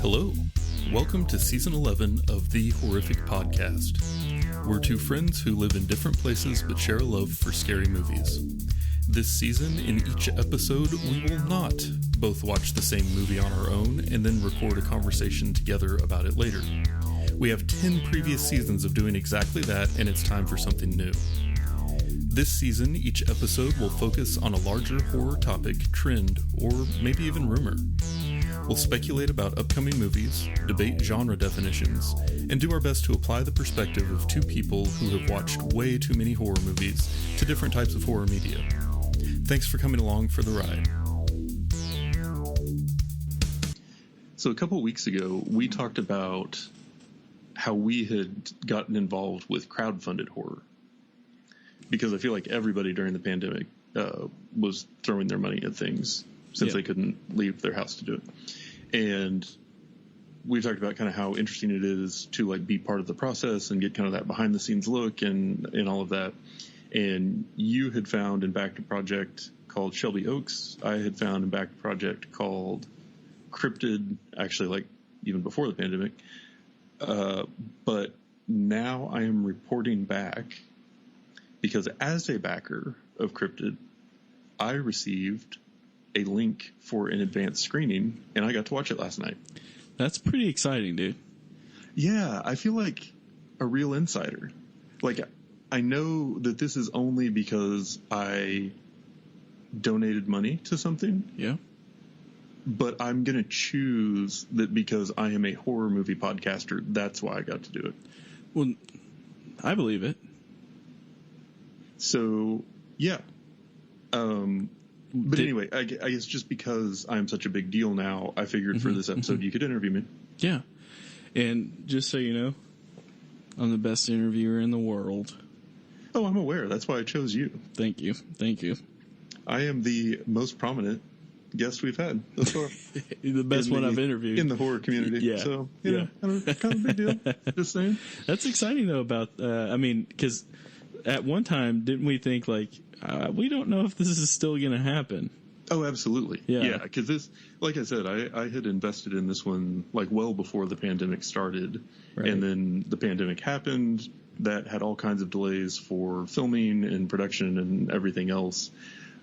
Hello, welcome to Season 11 of The Horrific Podcast. We're two friends who live in different places but share a love for scary movies. This season, in each episode, we will not both watch the same movie on our own and then record a conversation together about it later. We have 10 previous seasons of doing exactly that, and it's time for something new. This season, each episode will focus on a larger horror topic, trend, or maybe even rumor. We'll speculate about upcoming movies, debate genre definitions, and do our best to apply the perspective of two people who have watched way too many horror movies to different types of horror media. Thanks for coming along for the ride. So a couple weeks ago, we talked about how we had gotten involved with crowdfunded horror. Because I feel like everybody during the pandemic was throwing their money at things since they couldn't leave their house to do it. And we talked about kind of how interesting it is to like be part of the process and get kind of that behind the scenes look and all of that. And you had found and backed a project called Shelby Oaks. I had found and backed a project called Cryptid, actually like even before the pandemic. But now I am reporting back because as a backer of Cryptid, I received a link for an advanced screening, and I got to watch it last night. That's pretty exciting, dude. Yeah, I feel like a real insider. Like, I know that this is only because I donated money to something. Yeah. But I'm going to choose that because I am a horror movie podcaster, that's why I got to do it. Well, I believe it. So, yeah. But anyway, I guess just because I'm such a big deal now, I figured for this episode you could interview me. Yeah. And just so you know, I'm the best interviewer in the world. Oh, I'm aware. That's why I chose you. Thank you. Thank you. I am the most prominent guest we've had thus far. The best one I've interviewed. In the horror community. Yeah. So, kind of a big deal. Just saying. That's exciting, though, about, because at one time, didn't we think, like, we don't know if this is still going to happen? Oh, absolutely. Yeah. Because this, like I said, I had invested in this one like well before the pandemic started. Right. And then the pandemic happened. That had all kinds of delays for filming and production and everything else.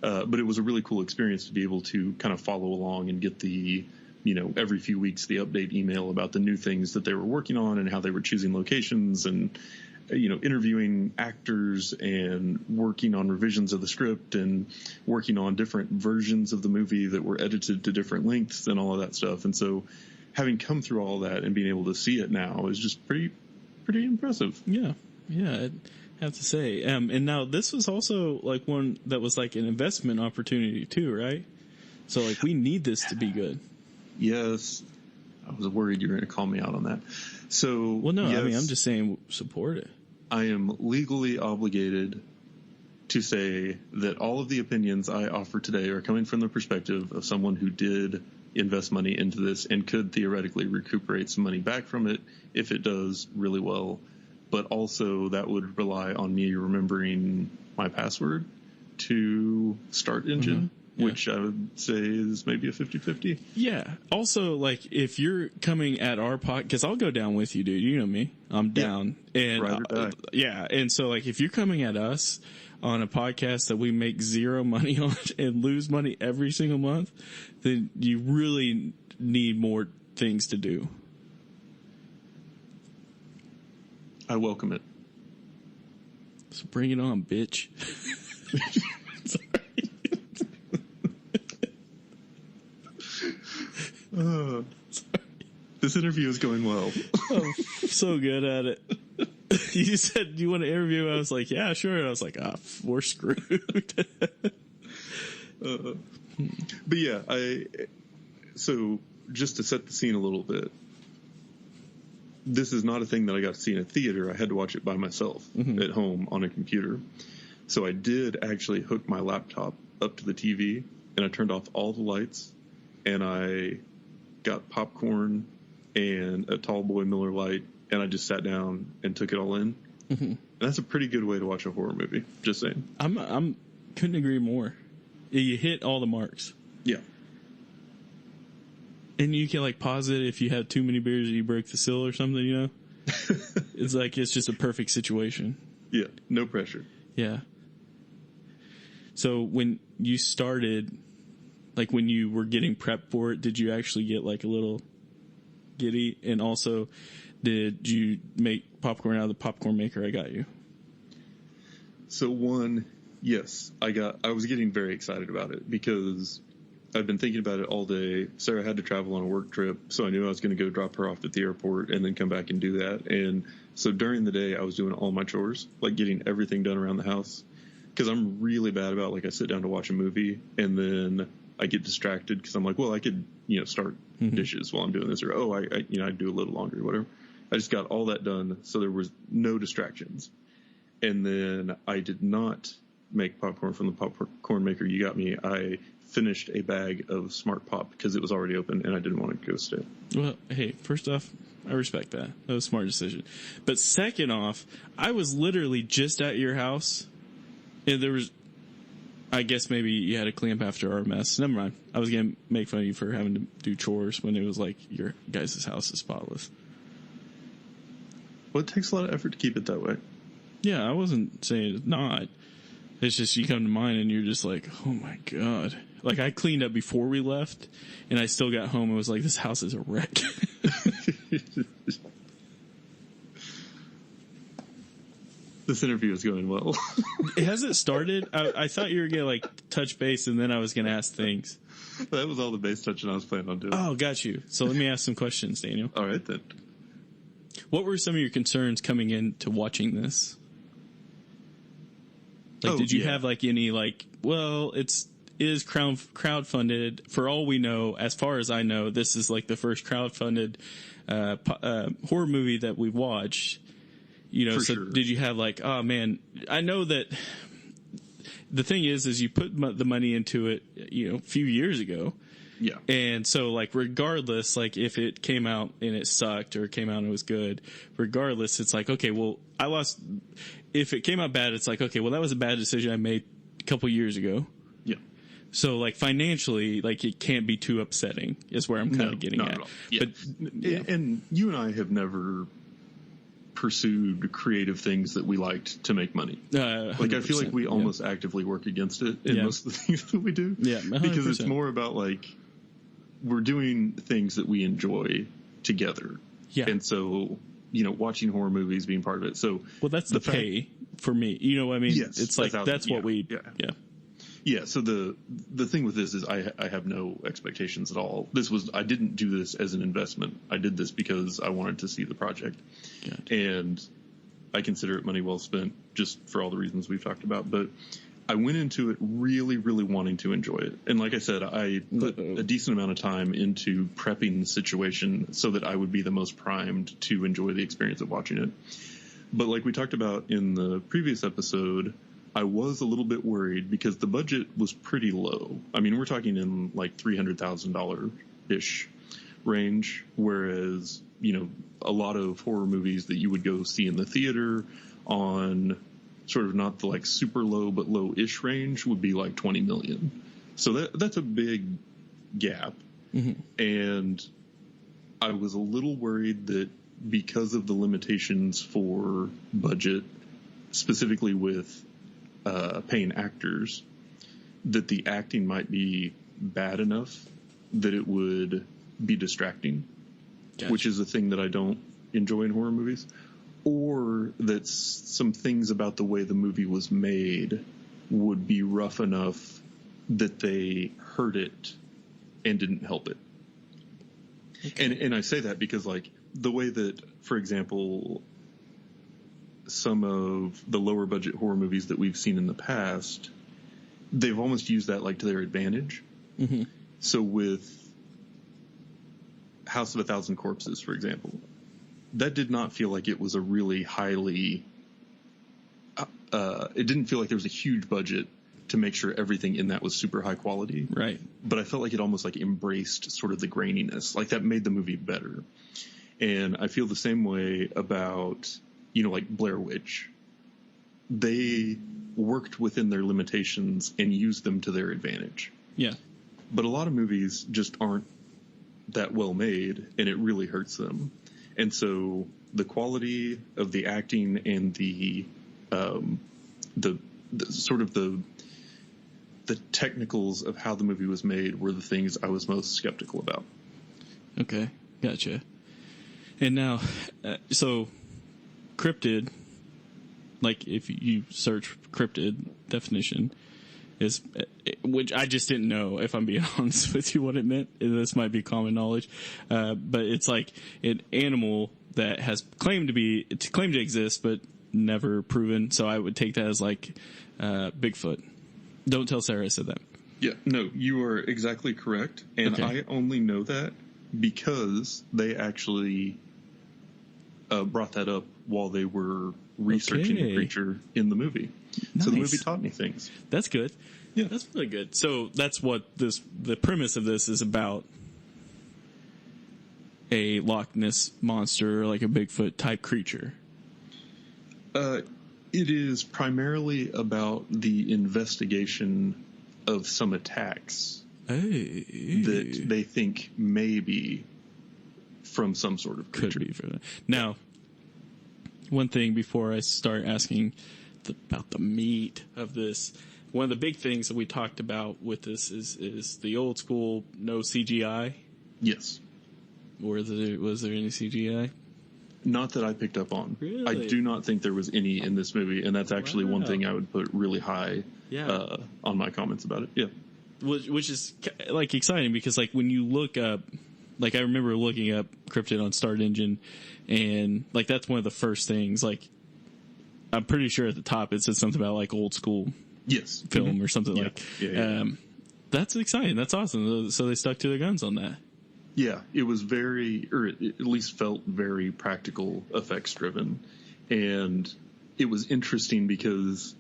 But it was a really cool experience to be able to kind of follow along and get the, every few weeks, the update email about the new things that they were working on and how they were choosing locations and, interviewing actors and working on revisions of the script and working on different versions of the movie that were edited to different lengths and all of that stuff. And so having come through all that and being able to see it now is just pretty impressive. Yeah. I have to say. And now this was also like one that was like an investment opportunity too, right? So like we need this to be good. Yes. I was worried you were going to call me out on that. So, well, no, yes, I'm just saying support it. I am legally obligated to say that all of the opinions I offer today are coming from the perspective of someone who did invest money into this and could theoretically recuperate some money back from it if it does really well. But also that would rely on me remembering my password to Start Engine. Yeah. Which I would say is maybe a 50-50. Yeah. Also, like, if you're coming at our because I'll go down with you, dude. You know me. I'm down. And ride or die. Yeah. And so, like, if you're coming at us on a podcast that we make zero money on and lose money every single month, then you really need more things to do. I welcome it. So bring it on, bitch. Sorry. This interview is going well. I'm so good at it. You said you want to interview. I was like, yeah, sure. And I was like, we're screwed. But yeah, so just to set the scene a little bit, this is not a thing that I got to see in a theater. I had to watch it by myself at home on a computer. So I did actually hook my laptop up to the TV and I turned off all the lights and I got popcorn and a tall boy Miller Lite, and I just sat down and took it all in. And that's a pretty good way to watch a horror movie. Just saying. I'm couldn't agree more. You hit all the marks. Yeah. And you can like pause it if you have too many beers and you break the seal or something, you know? It's like, it's just a perfect situation. Yeah, no pressure. Yeah. So when you started, like when you were getting prepped for it, did you actually get like a little giddy? And also, did you make popcorn out of the popcorn maker I got you? So one, yes, I was getting very excited about it because I've been thinking about it all day. Sarah had to travel on a work trip, so I knew I was going to go drop her off at the airport and then come back and do that. And so during the day, I was doing all my chores, like getting everything done around the house. Because I'm really bad about, like, I sit down to watch a movie and then I get distracted because I'm like, well, I could, start dishes while I'm doing this, or I do a little laundry, whatever. I just got all that done, so there was no distractions. And then I did not make popcorn from the popcorn maker you got me. I finished a bag of Smart Pop because it was already open and I didn't want it to go stale. Well, hey, first off, I respect that. That was a smart decision. But second off, I was literally just at your house and there was, I guess maybe you had to clean up after our mess. Never mind. I was going to make fun of you for having to do chores when it was like your guys' house is spotless. Well, it takes a lot of effort to keep it that way. Yeah, I wasn't saying it's not. It's just you come to mine and you're just like, oh my God. Like I cleaned up before we left and I still got home and was like, this house is a wreck. This interview is going well. Has it started? I thought you were going to like touch base and then I was going to ask things. That was all the base touching I was planning on doing. Oh, got you. So let me ask some questions, Daniel. All right, then. What were some of your concerns coming into watching this? Like, did you have like any like, well, it is crowdfunded. For all we know, as far as I know, this is like the first crowdfunded horror movie that we've watched. So sure. Did you have like, oh man, I know that the thing is you put the money into it, a few years ago. Yeah. And so like, regardless, like if it came out and it sucked or it came out and it was good, regardless, it's like, okay, well, I lost. If it came out bad, it's like, okay, well, that was a bad decision I made a couple years ago. Yeah. So like financially, like it can't be too upsetting is where I'm kind of getting at. At all. Yeah. But, and you and I have never pursued creative things that we liked to make money. Like I feel like we almost actively work against it in most of the things that we do. Yeah, 100%. Because it's more about like we're doing things that we enjoy together. Yeah. And so, watching horror movies being part of it. So that's the pay for me. You know what I mean? Yes, it's like that's what we Yeah, so the thing with this is I have no expectations at all. I didn't do this as an investment. I did this because I wanted to see the project. Gotcha. And I consider it money well spent just for all the reasons we've talked about. But I went into it really, really wanting to enjoy it. And like I said, I put a decent amount of time into prepping the situation so that I would be the most primed to enjoy the experience of watching it. But like we talked about in the previous episode, I was a little bit worried because the budget was pretty low. I mean, we're talking in like $300,000-ish range, whereas, a lot of horror movies that you would go see in the theater on sort of not the like super low but low-ish range would be like 20 million. So that's a big gap. Mm-hmm. And I was a little worried that because of the limitations for budget, specifically with paying actors, that the acting might be bad enough that it would be distracting, gotcha. Which is a thing that I don't enjoy in horror movies, or that some things about the way the movie was made would be rough enough that they hurt it and didn't help it. Okay. And I say that because like the way that, for example, some of the lower budget horror movies that we've seen in the past, they've almost used that like to their advantage. Mm-hmm. So with House of a Thousand Corpses, for example, that did not feel like it was a really highly, it didn't feel like there was a huge budget to make sure everything in that was super high quality. Right. But I felt like it almost like embraced sort of the graininess, like that made the movie better. And I feel the same way about, like Blair Witch. They worked within their limitations and used them to their advantage. Yeah. But a lot of movies just aren't that well made, and it really hurts them. And so the quality of the acting and the sort of the technicals of how the movie was made were the things I was most skeptical about. Okay, gotcha. And now, so cryptid, like if you search cryptid definition, is, which I just didn't know, if I'm being honest with you, what it meant. This might be common knowledge, but it's like an animal that has claimed to exist, but never proven. So I would take that as like Bigfoot. Don't tell Sarah I said that. Yeah, no, you are exactly correct, and okay. I only know that because they actually brought that up while they were researching the creature in the movie. Nice. So the movie taught me things. That's good. Yeah, that's really good. So that's what the premise of this is about. A Loch Ness monster, like a Bigfoot type creature. It is primarily about the investigation of some attacks that they think may be from some sort of creature. Could be for that. Now, one thing before I start asking about the meat of this, one of the big things that we talked about with this is the old school no CGI. Yes. Was there any CGI? Not that I picked up on. Really? I do not think there was any in this movie, and that's actually one thing I would put really high on my comments about it. Yeah. Which is like exciting because like when you look up, like I remember looking up Cryptid on Start Engine, and like that's one of the first things. Like I'm pretty sure at the top it said something about like old school film or something like. Yeah. That's exciting. That's awesome. So they stuck to their guns on that. Yeah, it was or it at least felt very practical effects driven. And it was interesting because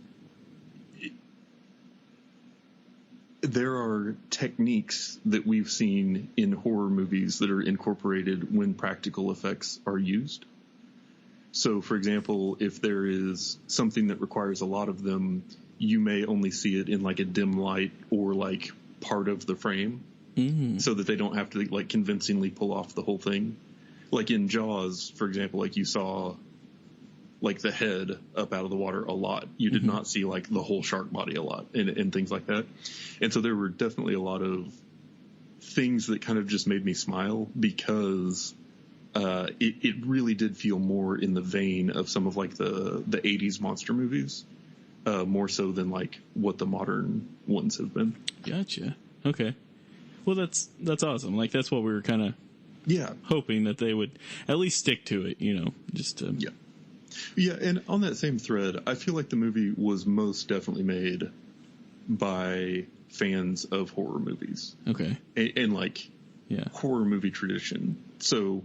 there are techniques that we've seen in horror movies that are incorporated when practical effects are used. So, for example, if there is something that requires a lot of them, you may only see it in like a dim light or like part of the frame. Mm-hmm. So that they don't have to like convincingly pull off the whole thing. Like in Jaws, for example, like you saw like the head up out of the water a lot. You did not see like the whole shark body a lot and things like that. And so there were definitely a lot of things that kind of just made me smile because it really did feel more in the vein of some of like the 80s monster movies, more so than like what the modern ones have been. Gotcha. Okay. Well, that's awesome. Like that's what we were kind of hoping that they would at least stick to it, you know, just to... Yeah. And on that same thread, I feel like the movie was most definitely made by fans of horror movies. Okay. And like horror movie tradition. So,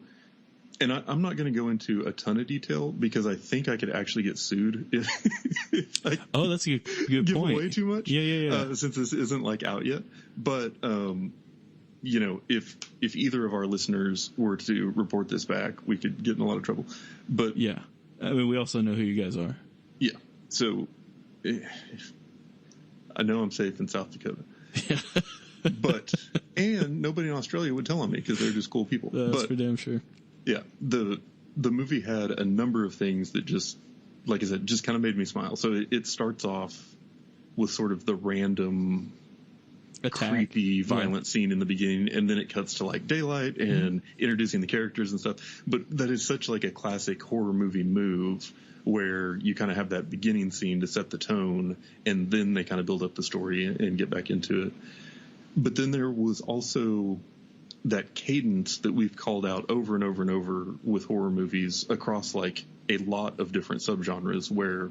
and I'm not going to go into a ton of detail because I think I could actually get sued if I that's a good give point. Away too much. Yeah. Since this isn't like out yet, but you know, if either of our listeners were to report this back, we could get in a lot of trouble. But yeah, I mean, we also know who you guys are. Yeah, so I know I'm safe in South Dakota. Yeah. But and nobody in Australia would tell on me because they're just cool people. That's for damn sure. Yeah, the movie had a number of things that just, like I said, just kind of made me smile. So it starts off with sort of the random creepy, violent scene in the beginning, and then it cuts to like daylight and introducing the characters and stuff. But that is such like a classic horror movie move where you kind of have that beginning scene to set the tone, and then they kind of build up the story and get back into it. But then there was also that cadence that we've called out over and over and over with horror movies across like a lot of different subgenres, where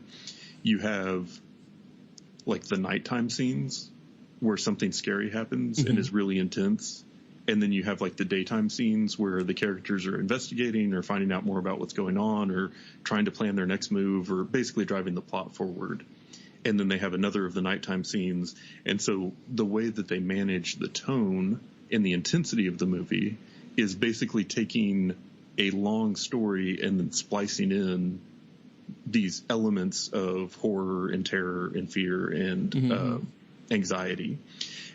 you have like the nighttime scenes where something scary happens and is really intense. And then you have like the daytime scenes where the characters are investigating or finding out more about what's going on or trying to plan their next move or basically driving the plot forward. And then they have another of the nighttime scenes. And so the way that they manage the tone and the intensity of the movie is basically taking a long story and then splicing in these elements of horror and terror and fear and anxiety.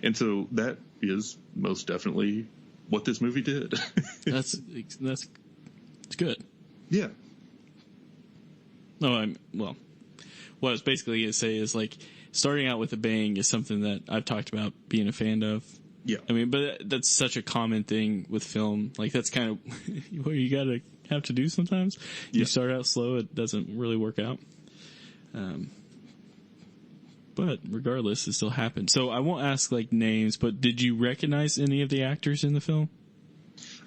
And so that is most definitely what this movie did. That's it's good. Yeah. No, what I was basically going to say is, like, starting out with a bang is something that I've talked about being a fan of. Yeah. I mean, but that's such a common thing with film. Like, that's kind of what you have to do sometimes. You start out slow, it doesn't really work out. But regardless, it still happened. So I won't ask, like, names, but did you recognize any of the actors in the film?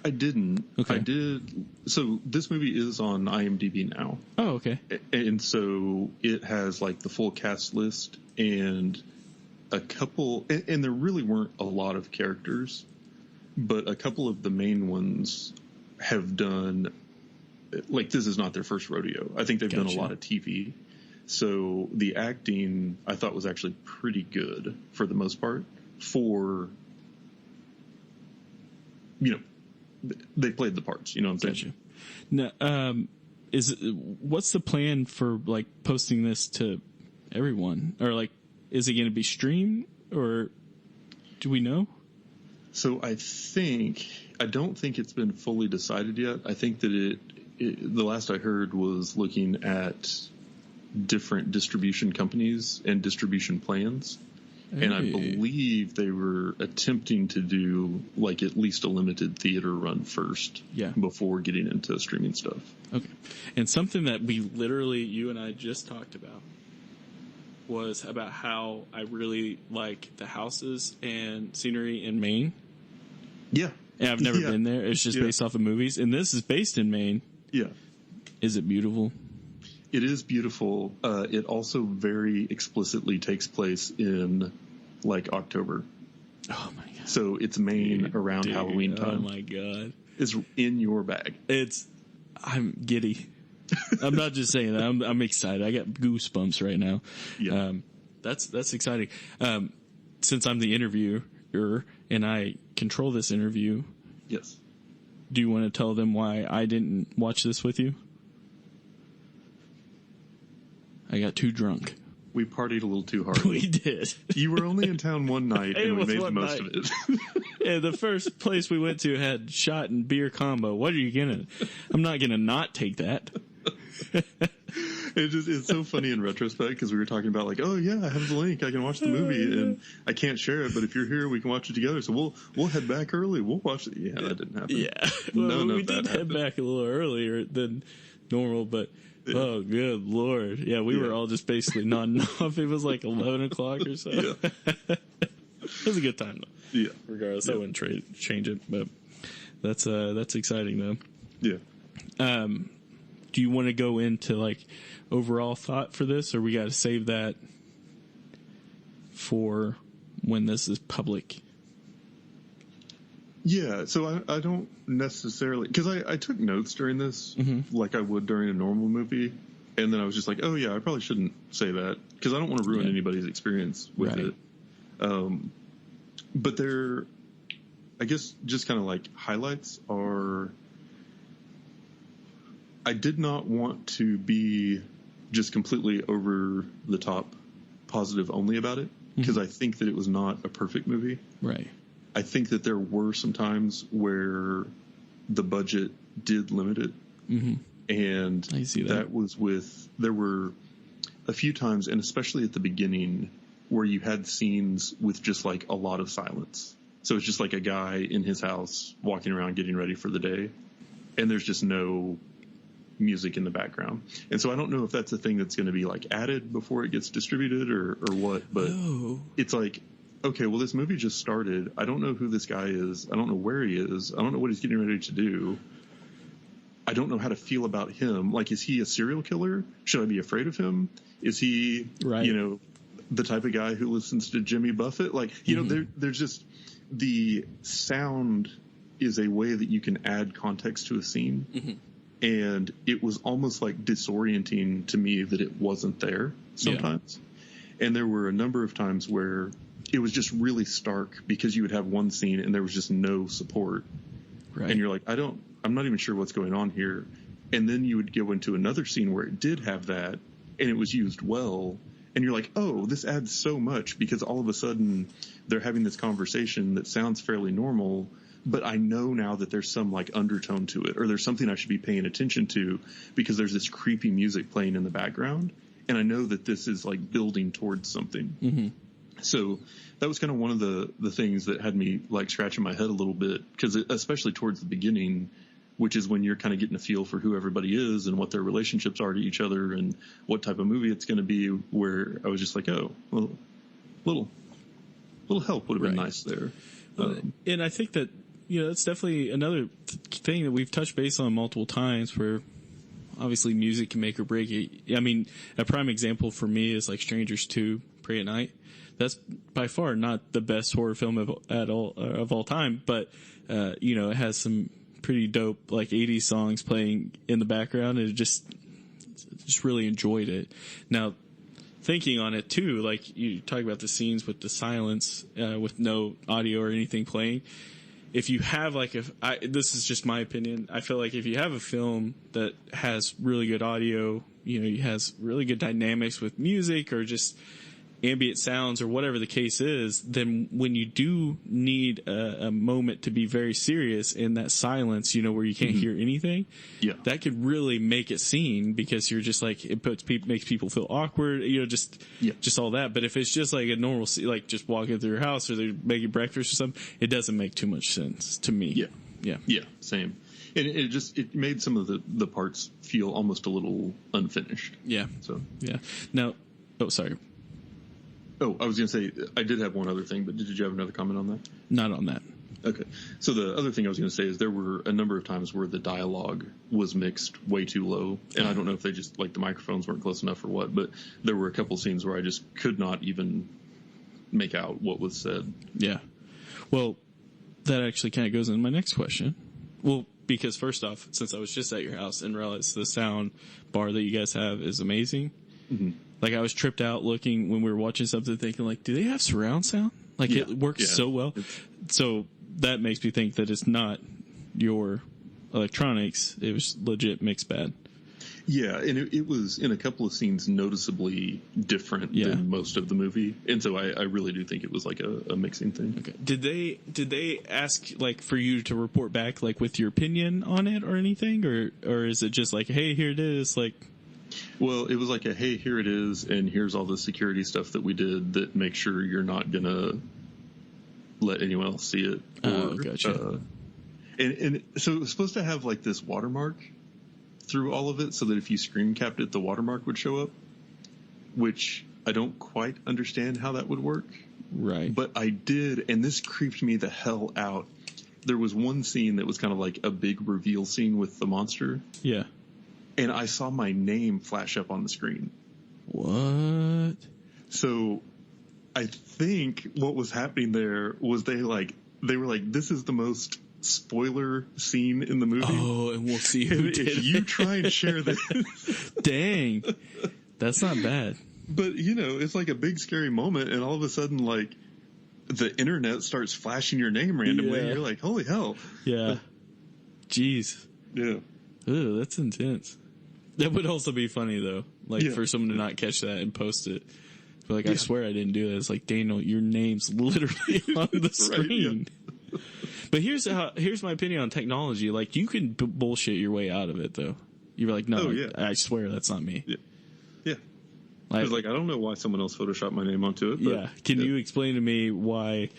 I didn't. Okay. I did. So this movie is on IMDb now. Oh, okay. And so it has, like, the full cast list and a couple, and there really weren't a lot of characters, but a couple of the main ones have done, like, this is not their first rodeo. I think they've done a lot of TV. So the acting, I thought, was actually pretty good for the most part. For, they played the parts. You know what I'm saying? Gotcha. Now, what's the plan for, like, posting this to everyone? Or, like, is it going to be streamed, or do we know? So I don't think it's been fully decided yet. I think that the last I heard was looking at different distribution companies and distribution plans. Hey. And I believe they were attempting to do, like, at least a limited theater run first before getting into streaming stuff. Okay. And something that you and I just talked about was about how I really like the houses and scenery in Maine. Yeah. And I've never been there. It's just based off of movies. And this is based in Maine. Yeah. Is it beautiful? It is beautiful. It also very explicitly takes place in, like, October. Oh, my God. So it's Maine around Halloween time. Oh, my God. It's in your bag. I'm giddy. I'm not just saying that. I'm excited. I got goosebumps right now. Yeah. That's exciting. Since I'm the interviewer and I control this interview. Yes. Do you want to tell them why I didn't watch this with you? I got too drunk. We partied a little too hard. We did. You were only in town one night, and we made the most of it. Yeah, the first place we went to had shot and beer combo. What are you gonna? I'm not gonna not take that. It's so funny in retrospect because we were talking about, like, oh yeah, I have the link, I can watch the movie, and I can't share it, but if you're here, we can watch it together. So we'll head back early. We'll watch it. Yeah, that didn't happen. Yeah, well, we did head back a little earlier than normal, but. Yeah. Oh, good Lord. Yeah, we were all just basically nodding off. It was like 11 o'clock or so. Yeah. It was a good time, though. Yeah. Regardless, I wouldn't change it, but that's exciting, though. Yeah. Do you want to go into, like, overall thought for this, or we got to save that for when this is public? Yeah, so I don't necessarily, because I took notes during this, like I would during a normal movie, and then I was just like, oh yeah, I probably shouldn't say that, because I don't want to ruin anybody's experience with it. But there, I guess, just kind of like highlights are, I did not want to be just completely over the top positive only about it, because I think that it was not a perfect movie. Right. I think that there were some times where the budget did limit it. And I see that was there were a few times, and especially at the beginning, where you had scenes with just, like, a lot of silence. So it's just like a guy in his house walking around getting ready for the day, and there's just no music in the background. And so I don't know if that's a thing that's going to be, like, added before it gets distributed or what, but it's like, okay, well, this movie just started. I don't know who this guy is. I don't know where he is. I don't know what he's getting ready to do. I don't know how to feel about him. Like, is he a serial killer? Should I be afraid of him? Is he, the type of guy who listens to Jimmy Buffett? Like, there's just, the sound is a way that you can add context to a scene. And it was almost like disorienting to me that it wasn't there sometimes. Yeah. And there were a number of times where it was just really stark because you would have one scene and there was just no support. Right. And you're like, I'm not even sure what's going on here. And then you would go into another scene where it did have that and it was used well. And you're like, oh, this adds so much because all of a sudden they're having this conversation that sounds fairly normal, but I know now that there's some like undertone to it, or there's something I should be paying attention to because there's this creepy music playing in the background. And I know that this is like building towards something. Mm-hmm. So that was kind of one of the things that had me like scratching my head a little bit, because especially towards the beginning, which is when you're kind of getting a feel for who everybody is and what their relationships are to each other and what type of movie it's going to be, where I was just like, oh, well, little help would have been nice there. And I think that, that's definitely another thing that we've touched base on multiple times, where obviously music can make or break it. I mean, a prime example for me is like Strangers 2, Pray at Night. That's by far not the best horror film of all time, but it has some pretty dope like 80s songs playing in the background, and just really enjoyed it. Now, thinking on it too, like you talk about the scenes with the silence, with no audio or anything playing. If you have this is just my opinion, I feel like if you have a film that has really good audio, has really good dynamics with music or just ambient sounds or whatever the case is, then when you do need a moment to be very serious in that silence, where you can't hear anything, that could really make it scene, because you're just like, makes people feel awkward, just all that. But if it's just like a normal, like just walking through your house or they're making breakfast or something, it doesn't make too much sense to me. Yeah, same. And it made some of the parts feel almost a little unfinished. Yeah. So now, sorry. Oh, I was going to say, I did have one other thing, but did you have another comment on that? Not on that. Okay. So the other thing I was going to say is there were a number of times where the dialogue was mixed way too low. And I don't know if they just, like, the microphones weren't close enough or what, but there were a couple scenes where I just could not even make out what was said. Yeah. Well, that actually kind of goes into my next question. Well, because first off, since I was just at your house and realized the sound bar that you guys have is amazing. Mm-hmm. Like, I was tripped out looking when we were watching something, thinking, like, do they have surround sound? Like, it works so well. So that makes me think that it's not your electronics. It was legit mixed bad. Yeah, and it was in a couple of scenes noticeably different than most of the movie. And so I really do think it was like a mixing thing. Okay. Did they ask, like, for you to report back, like, with your opinion on it or anything? Or is it just like, hey, here it is, like... Well, it was like hey, here it is, and here's all the security stuff that we did that makes sure you're not going to let anyone else see it. Gotcha. And so it was supposed to have like this watermark through all of it, so that if you screen capped it, the watermark would show up, which I don't quite understand how that would work. Right. But I did, and this creeped me the hell out. There was one scene that was kind of like a big reveal scene with the monster. Yeah. And I saw my name flash up on the screen. What? So I think what was happening there was they were like, this is the most spoiler scene in the movie. Oh, and we'll see who did if you try and share this. Dang. That's not bad. But, it's like a big scary moment, and all of a sudden, like, the internet starts flashing your name randomly. Yeah. You're like, holy hell. Yeah. Jeez. Yeah. Ooh, that's intense. That would also be funny, though. Like, for someone to not catch that and post it. But, like, I swear I didn't do that. It's like, Daniel, your name's literally on the screen. Right, But here's my opinion on technology. Like, you can bullshit your way out of it, though. You're like, no, I swear that's not me. Yeah. I was like, I don't know why someone else photoshopped my name onto it. But, Can you explain to me why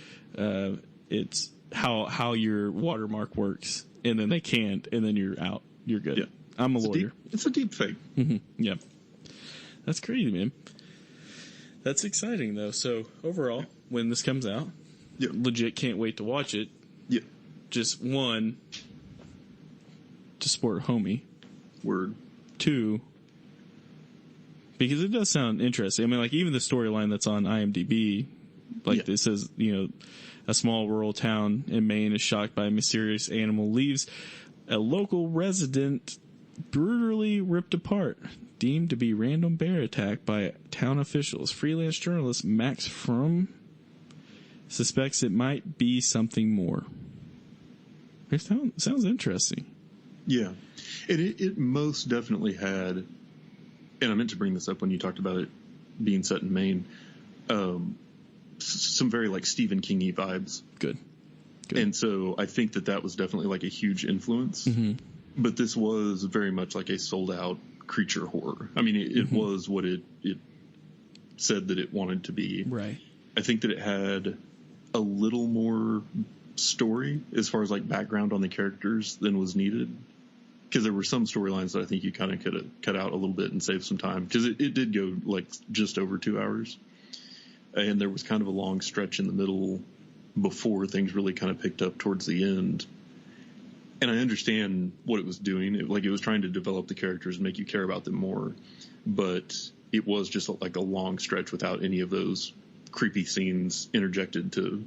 it's how your watermark works, and then they can't, and then you're out. You're good. Yeah. I'm a lawyer. It's a deep fake. Mm-hmm. Yeah. That's crazy, man. That's exciting, though. So, overall, when this comes out, legit can't wait to watch it. Yeah. Just one, to support homie. Word. Two, because it does sound interesting. I mean, like, even the storyline that's on IMDb, like, it says, a small rural town in Maine is shocked by a mysterious animal, leaves a local resident brutally ripped apart, deemed to be random bear attack by town officials. Freelance journalist Max Frum suspects it might be something more. It sounds interesting. Yeah. It most definitely had, and I meant to bring this up when you talked about it being set in Maine, some very, like, Stephen King-y vibes. Good. Good. And so I think that was definitely like a huge influence. Mm-hmm. But this was very much like a sold out creature horror. I mean, it was what it said that it wanted to be. Right. I think that it had a little more story as far as like background on the characters than was needed. Because there were some storylines that I think you kind of could have cut out a little bit and saved some time. Because it did go like just over 2 hours. And there was kind of a long stretch in the middle before things really kind of picked up towards the end. And I understand what it was doing. It was trying to develop the characters and make you care about them more. But it was just like a long stretch without any of those creepy scenes interjected to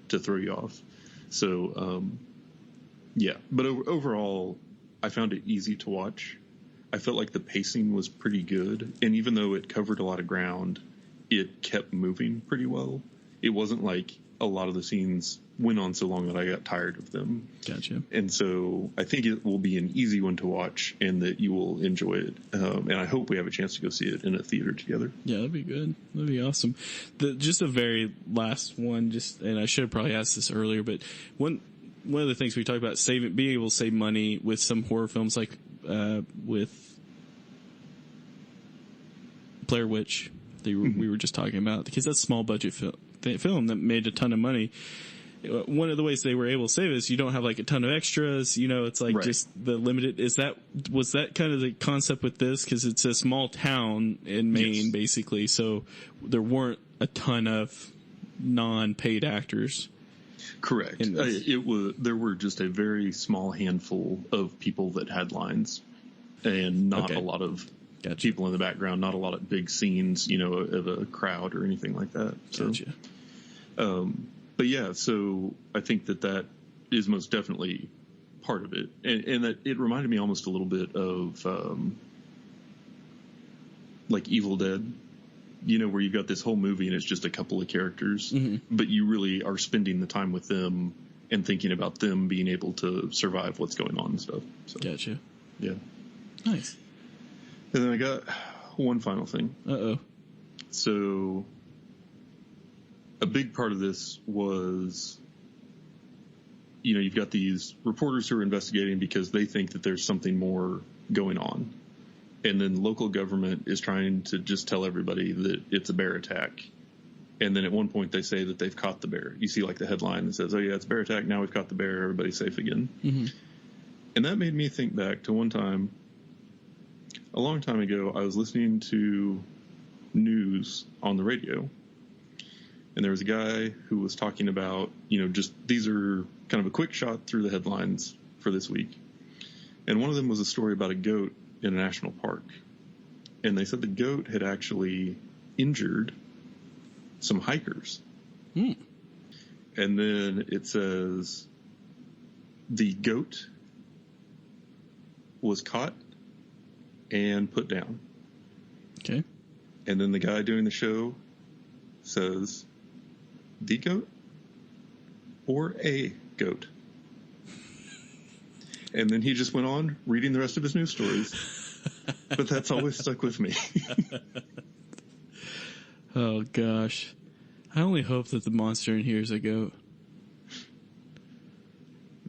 throw you off. So, yeah. But overall, I found it easy to watch. I felt like the pacing was pretty good. And even though it covered a lot of ground, it kept moving pretty well. It wasn't like a lot of the scenes went on so long that I got tired of them. Gotcha. And so I think it will be an easy one to watch and that you will enjoy it. And I hope we have a chance to go see it in a theater together. Yeah, that'd be good. That'd be awesome. Just a very last one, and I should have probably asked this earlier, but one of the things we talked about, being able to save money with some horror films, like with Blair Witch, we were just talking about, because that's a small budget film that made a ton of money. One of the ways they were able to save it is you don't have like a ton of extras. It's like right. Just the limited. Was that kind of the concept with this? Because it's a small town in Maine, yes. Basically. So there weren't a ton of non-paid actors. Correct. There were just a very small handful of people that had lines, and not a lot of people in the background. Not a lot of big scenes, of a crowd or anything like that. So, gotcha. But yeah, so I think that is most definitely part of it. And that it reminded me almost a little bit of, like Evil Dead, where you've got this whole movie and it's just a couple of characters, but you really are spending the time with them and thinking about them being able to survive what's going on and stuff. So, gotcha. Yeah. Nice. And then I got one final thing. Uh-oh. So a big part of this was, you've got these reporters who are investigating because they think that there's something more going on. And then local government is trying to just tell everybody that it's a bear attack. And then at one point they say that they've caught the bear. You see like the headline that says, oh yeah, it's a bear attack. Now we've caught the bear. Everybody's safe again. Mm-hmm. And that made me think back to one time, a long time ago, I was listening to news on the radio. And there was a guy who was talking about, just these are kind of a quick shot through the headlines for this week. And one of them was a story about a goat in a national park. And they said the goat had actually injured some hikers. And then it says the goat was caught and put down. Okay. And then the guy doing the show says, the goat or a goat? And then he just went on reading the rest of his news stories. But that's always stuck with me. Oh, gosh. I only hope that the monster in here is a goat.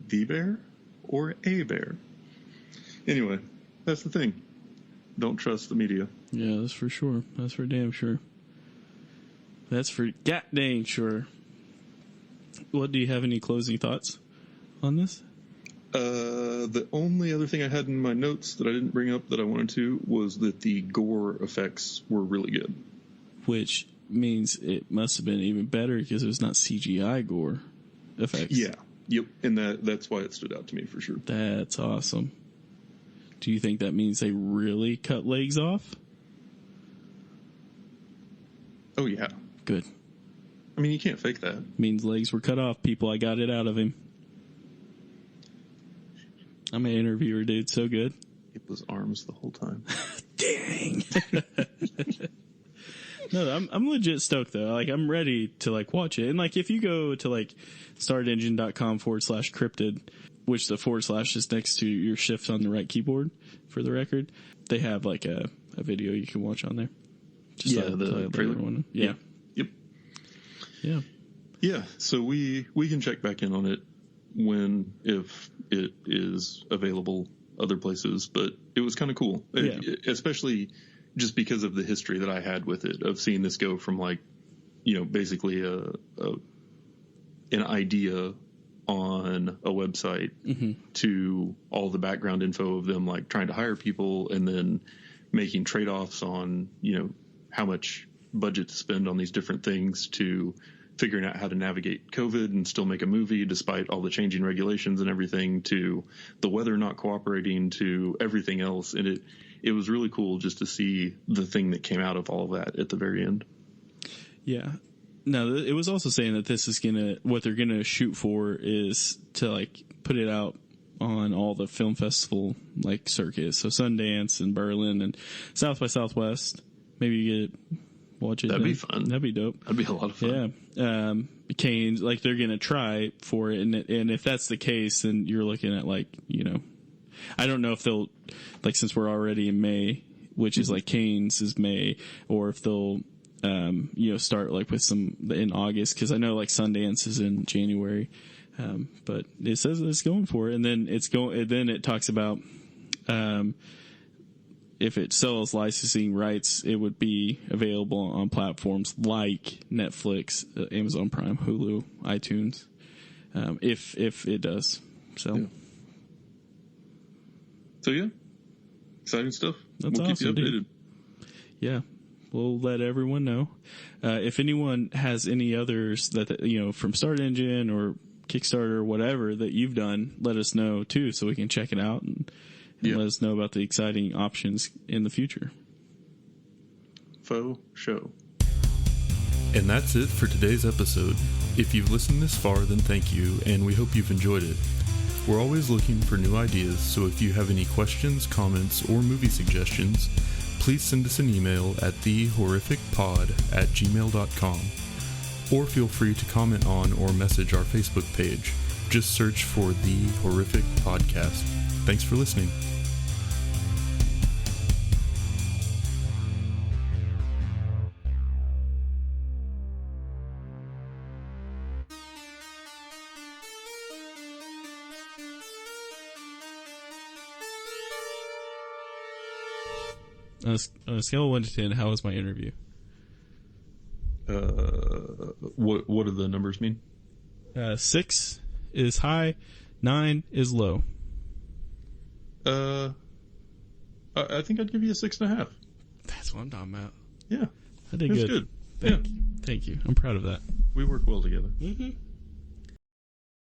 The bear or a bear? Anyway, that's the thing. Don't trust the media. Yeah, that's for sure. That's for damn sure. That's for dang sure. What, do you have any closing thoughts on this? The only other thing I had in my notes that I didn't bring up that I wanted to was that the gore effects were really good. Which means it must have been even better because it was not CGI gore effects. Yeah. Yep. And that's why it stood out to me for sure. That's awesome. Do you think that means they really cut legs off? Oh, yeah. Good. I mean, you can't fake that. Means legs were cut off, people. I got it out of him. I'm an interviewer, dude. So good. It was arms the whole time. Dang. No, I'm legit stoked though. Like, I'm ready to watch it. And if you go to startengine.com/cryptid, which the / is next to your shift on the right keyboard for the record, they have a video you can watch on there. Just the trailer one. Yeah. Yep. Yeah. Yeah, so we can check back in on it if it is available other places, but it was kind of cool, especially just because of the history that I had with it, of seeing this go from basically an idea on a website to all the background info of them trying to hire people and then making trade-offs on how much budget to spend on these different things, to figuring out how to navigate COVID and still make a movie despite all the changing regulations and everything, to the weather not cooperating, to everything else. And it was really cool just to see the thing that came out of all of that at the very end. Yeah. No, it was also saying that this is what they're gonna shoot for is to put it out on all the film festival circuits. So Sundance and Berlin and South by Southwest. Maybe you watch it. That'd be fun. That'd be dope. That'd be a lot of fun. Yeah. Canes, they're going to try for it. And if that's the case, then you're looking at I don't know if they'll, since we're already in May, which is Canes is May, or if they'll, start with some in August. Cause I know Sundance is in January. But it says it's going for it. And then then it talks about, if it sells licensing rights, it would be available on platforms like Netflix, Amazon Prime, Hulu, iTunes, if it does. So yeah, exciting stuff. That's we'll awesome, keep you updated. Dude. Yeah, we'll let everyone know. If anyone has any others that from Start Engine or Kickstarter or whatever that you've done, let us know too, so we can check it out and let us know about the exciting options in the future. Faux show. And that's it for today's episode. If you've listened this far, then thank you, and we hope you've enjoyed it. We're always looking for new ideas, so if you have any questions, comments, or movie suggestions, please send us an email at thehorrificpod@gmail.com, or feel free to comment on or message our Facebook page. Just search for The Horrific Podcast. Thanks for listening. On a scale of 1 to 10, how was my interview? What do the numbers mean? 6 is high, 9 is low. I think I'd give you a 6.5. That's what I'm talking about. Yeah, I did good. Good. Thank you. I'm proud of that. We work well together. Mm-hmm.